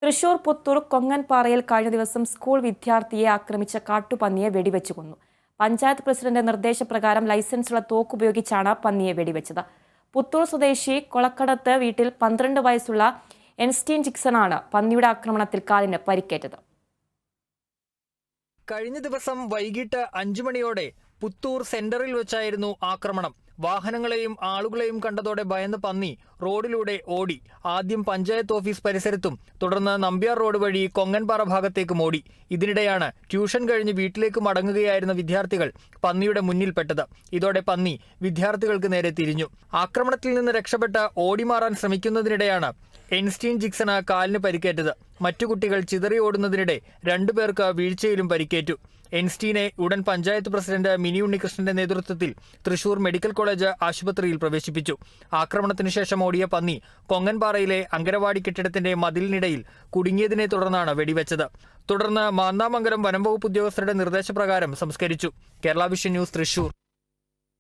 തൃശൂർ പുത്തൂർ കൊങ്ങൻപാറയിൽ കഴിഞ്ഞ ദിവസം സ്കൂൾ വിദ്യാർത്ഥിയെ ആക്രമിച്ച കാട്ടുപന്നിയെ വെടിവെച്ചു കൊന്നു. പഞ്ചായത്ത് പ്രസിഡന്റ് നിർദ്ദേശപ്രകാരം ലൈസൻസുള്ള തോക്കുപയോഗിച്ചാണ് പന്നിയെ വെടിവെച്ചത്. പുത്തൂർ സ്വദേശി കൊളക്കടത്ത് വീട്ടിൽ 12 വയസ്സുള്ള എൻസ്റ്റീൻ ജിക്സണാണ് പന്നിയുടെ ആക്രമണത്തിൽ കാലിന് പരിക്കേറ്റത്. കഴിഞ്ഞ ദിവസം വൈകിട്ട് 5 മണിയോടെ പുത്തൂർ സെന്ററിൽ വെച്ചായിരുന്നു ആക്രമണം. വാഹനങ്ങളെയും ആളുകളെയും കണ്ടതോടെ ഭയന്ന പന്നി റോഡിലൂടെ ഓടി. ആദ്യം പഞ്ചായത്ത് ഓഫീസ് പരിസരത്തും തുടർന്ന് നമ്പ്യാർ റോഡ് വഴി കൊങ്ങൻപാറ ഭാഗത്തേക്കും ഓടി. ഇതിനിടെയാണ് ട്യൂഷൻ കഴിഞ്ഞ് വീട്ടിലേക്ക് മടങ്ങുകയായിരുന്ന വിദ്യാർത്ഥികൾ പന്നിയുടെ മുന്നിൽപ്പെട്ടത്. ഇതോടെ പന്നി വിദ്യാർത്ഥികൾക്ക് നേരെ തിരിഞ്ഞു. ആക്രമണത്തിൽ നിന്ന് രക്ഷപ്പെട്ട് ഓടിമാറാൻ ശ്രമിക്കുന്നതിനിടെയാണ് എൻസ്റ്റീൻ ജിക്സണ് കാലിന് പരിക്കേറ്റത്. മറ്റു കുട്ടികൾ ചിതറി ഓടുന്നതിനിടെ 2 പേർക്ക് വീഴ്ചയിലും പരിക്കേറ്റു. എൻസ്റ്റീനെ ഉടൻ പഞ്ചായത്ത് പ്രസിഡന്റ് മിനി ഉണ്ണികൃഷ്ണന്റെ നേതൃത്വത്തിൽ തൃശൂർ മെഡിക്കൽ കോളേജ് ആശുപത്രിയിൽ പ്രവേശിപ്പിച്ചു. ആക്രമണത്തിന് ശേഷം ഓടിയ പന്നി കൊങ്ങൻപാറയിലെ അങ്കരവാടി കെട്ടിടത്തിന്റെ മതിലിനിടയിൽ കുടുങ്ങിയതിനെ തുടർന്നാണ് വെടിവെച്ചത്. തുടർന്ന് മാന്നാമംഗലം വനംവകുപ്പ് ഉദ്യോഗസ്ഥരുടെ നിർദ്ദേശപ്രകാരം സംസ്കരിച്ചു. Kerala vision news, Thrissur.